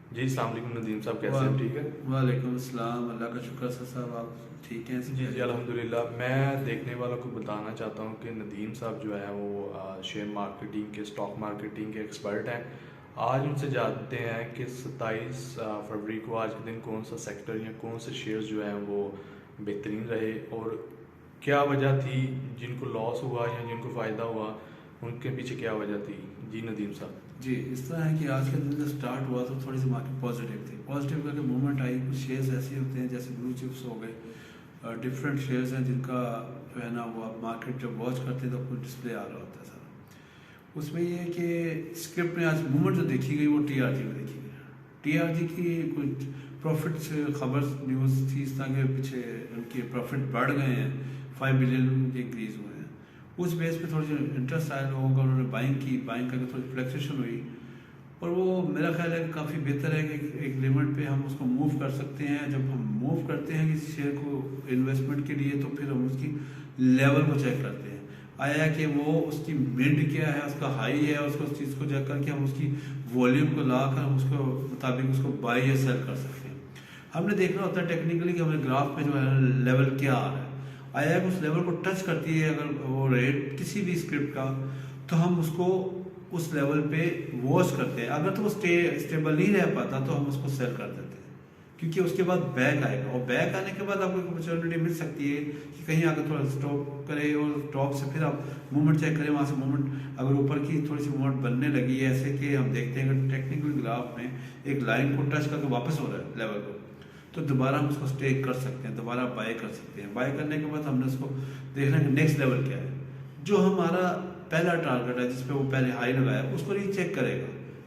जी अस्सलाम वालेकुम नदीम साहब, कैसे हैं? ठीक है। वालेकुम अस्सलाम। अल्लाह का शुक्र है साहब, आप ठीक हैं? जी जी अल्हम्दुलिल्लाह। मैं देखने वालों को बताना चाहता हूँ कि नदीम साहब जो है वो शेयर मार्केटिंग के, स्टॉक मार्केटिंग के एक्सपर्ट हैं। आज उनसे जानते हैं कि 27 फरवरी को आज के दिन कौन सा सेक्टर या कौन से शेयर्स जो हैं वो बेहतरीन रहे और क्या वजह थी, जिनको लॉस हुआ या जिनको फ़ायदा हुआ उनके पीछे क्या वजह थी। जी नदीम साहब। जी, इस तरह है कि आज का दिन जब स्टार्ट हुआ तो थोड़ी सी मार्केट पॉजिटिव थी। पॉजिटिव करके मूवमेंट आई। कुछ शेयर्स ऐसे होते हैं जैसे ब्लू चिप्स हो गए, डिफरेंट शेयर्स हैं जिनका जो है ना वो आप मार्केट जब वॉच करते हैं तो आपको डिस्प्ले आ रहा होता है सारा। उसमें ये है कि स्क्रिप्ट में आज मूवमेंट जो देखी गई वो टीआरजी में देखी गई। टीआरजी की कुछ प्रॉफिट से खबर न्यूज़ थी इस तरह के, पीछे उनके प्रॉफिट बढ़ गए हैं, 5 बिलियन के इंक्रीज हुए हैं। उस बेस पे थोड़ी सी इंटरेस्ट आया लोगों का, उन्होंने बाइंग की। बाइंग करके थोड़ी फ्लैक्चुएशन हुई और वो मेरा ख्याल है कि काफ़ी बेहतर है कि एक लिमिट पे हम उसको मूव कर सकते हैं। जब हम मूव करते हैं किसी शेयर को इन्वेस्टमेंट के लिए तो फिर हम उसकी लेवल को चेक करते हैं, आया कि वो उसकी मिड क्या है, उसका हाई है, उसको उस चीज़ को चेक करके हम उसकी वॉल्यूम को ला कर हम उसको मुताबिक उसको बाई या सेल कर सकते हैं। हमने देखना होता है टेक्निकली कि हमें ग्राफ पे जो है लेवल क्या आ रहा है, आया कि उस लेवल को टच करती है अगर वो रेट किसी भी स्क्रिप्ट का, तो हम उसको उस लेवल पे वॉच करते हैं। अगर तो वो स्टेबल नहीं रह पाता तो हम उसको सेल कर देते हैं, क्योंकि उसके बाद बैक आएगा और बैक आने के बाद आपको एक अपॉर्चुनिटी मिल सकती है कि कहीं आकर थोड़ा स्टॉप करे और टॉप से फिर आप मूवमेंट चेक करें। वहाँ से मूवमेंट अगर ऊपर की थोड़ी सी मूवमेंट बनने लगी है, ऐसे कि हम देखते हैं कि टेक्निकल ग्राफ में एक लाइन को टच करके वापस हो रहा है लेवल को, तो दोबारा हम उसको स्टे कर सकते हैं, दोबारा बाय कर सकते हैं। बाय करने के बाद हमने उसको देखना है कि नेक्स्ट लेवल क्या है। जो हमारा पहला टारगेट है जिस पे वो पहले हाई लगाया उसको रीचेक करेगा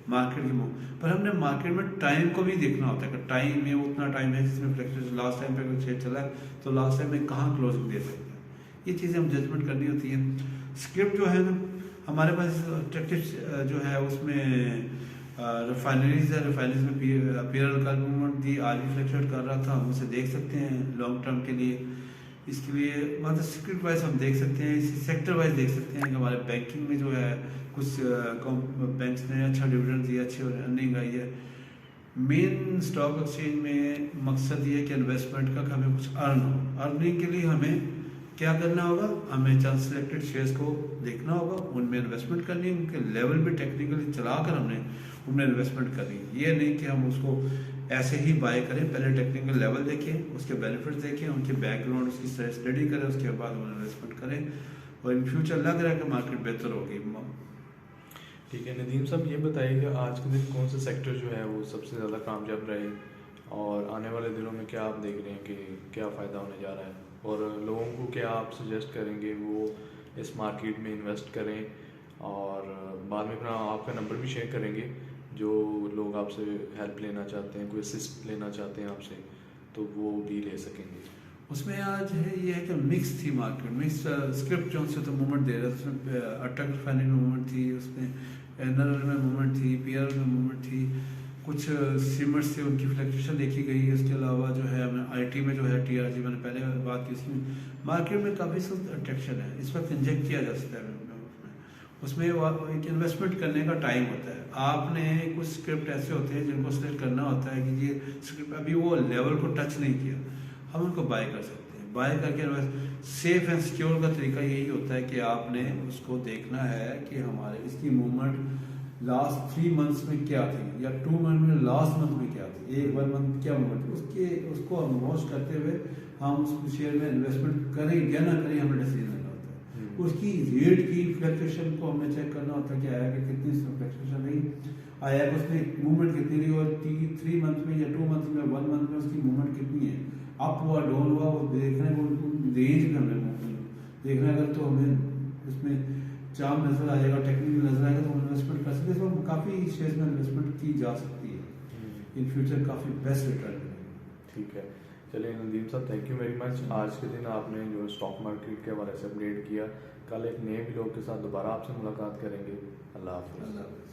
मार्केट की मूव। पर हमने मार्केट में टाइम को भी देखना होता है कि टाइम में उतना टाइम है जिसमें फ्लैक्चुएशन लास्ट टाइम पे अगर शेयर चला है तो लास्ट टाइम में कहाँ क्लोजिंग दे सकते हैं। ये चीज़ें हम जजमेंट करनी होती है। स्क्रिप्ट जो है ना हमारे पास अट्रैक्टिव जो है उसमें रिफाइनरीज है, रिफाइनरीज में पीएल का मूवमेंट दी, आज भी फ्लक्चुएट कर रहा था, हम उसे देख सकते हैं लॉन्ग टर्म के लिए। इसके लिए मतलब सेक्टर वाइज हम देख सकते हैं, इसी सेक्टर वाइज देख सकते हैं कि हमारे बैंकिंग में जो है कुछ बैंक्स ने अच्छा डिविडेंड दिया, अच्छी अर्निंग आई है। मेन स्टॉक एक्सचेंज में मकसद ये है कि इन्वेस्टमेंट का हमें कुछ अर्न हो। अर्निंग के लिए हमें क्या करना होगा, हमें चंद सिलेक्टेड शेयर्स को देखना होगा, उनमें इन्वेस्टमेंट करनी है, उनके लेवल भी टेक्निकली चलाकर हमने उनमें इन्वेस्टमेंट करनी है। ये नहीं कि हम उसको ऐसे ही बाय करें, पहले टेक्निकल लेवल देखें, उसके बेनिफिट्स देखें, उनके बैकग्राउंड उसकी स्टडी करें, उसके बाद हम इन्वेस्टमेंट करें और इन फ्यूचर लग रहा है कि मार्केट बेहतर होगी। ठीक है नदीम साहब, ये बताइए कि आज के दिन कौन सा सेक्टर जो है वो सबसे ज़्यादा कामयाब रहे और आने वाले दिनों में क्या आप देख रहे हैं कि क्या फ़ायदा होने जा रहा है और लोगों को क्या आप सजेस्ट करेंगे वो इस मार्केट में इन्वेस्ट करें। और बाद में अपना आपका नंबर भी शेयर करेंगे, जो लोग आपसे हेल्प लेना चाहते हैं, कोई असिस्ट लेना चाहते हैं आपसे, तो वो भी ले सकेंगे। उसमें आज है ये है कि मिक्स थी मार्केट, मिक्स स्क्रिप्ट जो से तो मूवमेंट दे रहा था, उसमें अटक रिफाइनरी में मूवमेंट थी, उसमें एनरल में मूवमेंट थी, पीआर में मूवमेंट थी, कुछ सीमेंट्स से उनकी फ्लक्चुएशन देखी गई है। इसके अलावा जो है हमें आईटी में जो है टीआरजी मैंने पहले बात की, इसमें मार्केट में काफ़ी अट्रैक्शन है, इस वक्त इंजेक्ट किया जा सकता है उसमें एक इन्वेस्टमेंट करने का टाइम होता है। आपने कुछ स्क्रिप्ट ऐसे होते हैं जिनको सेलेक्ट करना होता है कि ये स्क्रिप्ट अभी वो लेवल को टच नहीं किया, हम उनको बाय कर सकते हैं। बाय करके सेफ एंड सिक्योर का तरीका यही होता है कि आपने उसको देखना है कि हमारे इसकी मूवमेंट लास्ट 3 मंथ्स में क्या थी या 2 मंथ में लास्ट मंथ में क्या थी, एक 1 मंथ क्या मूवमेंट, उसके उसको हम वॉच करते हुए हम उस शेयर में इन्वेस्टमेंट करें या ना करें हमें डिसीजन लेना होता है। उसकी रेट की फ्लक्चुएशन को हमें चेक करना होता है कि आया कि कितनी फ्लक्चुएशन रही, आया कि उसमें मूवमेंट कितनी रही और 3 मंथ में या 2 मंथ में 1 मंथ में उसकी मूवमेंट कितनी है, अप हुआ डाउन हुआ, वो देखना है। वो रेंज में हमें देखना है, अगर तो हमें उसमें चार्म नजर आएगा, टेक्निकल नजर आएगा तो हम इन्वेस्टमेंट कर सकते हैं। तो काफ़ी शेयर्स में इन्वेस्टमेंट की जा सकती है, इन फ्यूचर काफ़ी बेस्ट रिटर्न मिलेगा। ठीक है, चलिए नदीम साहब, थैंक यू वेरी मच। आज के दिन आपने जो स्टॉक मार्केट के हवाले से अपडेट किया, कल एक नए भी लोग के साथ दोबारा आपसे मुलाकात करेंगे। अल्लाह हाफ़िज़।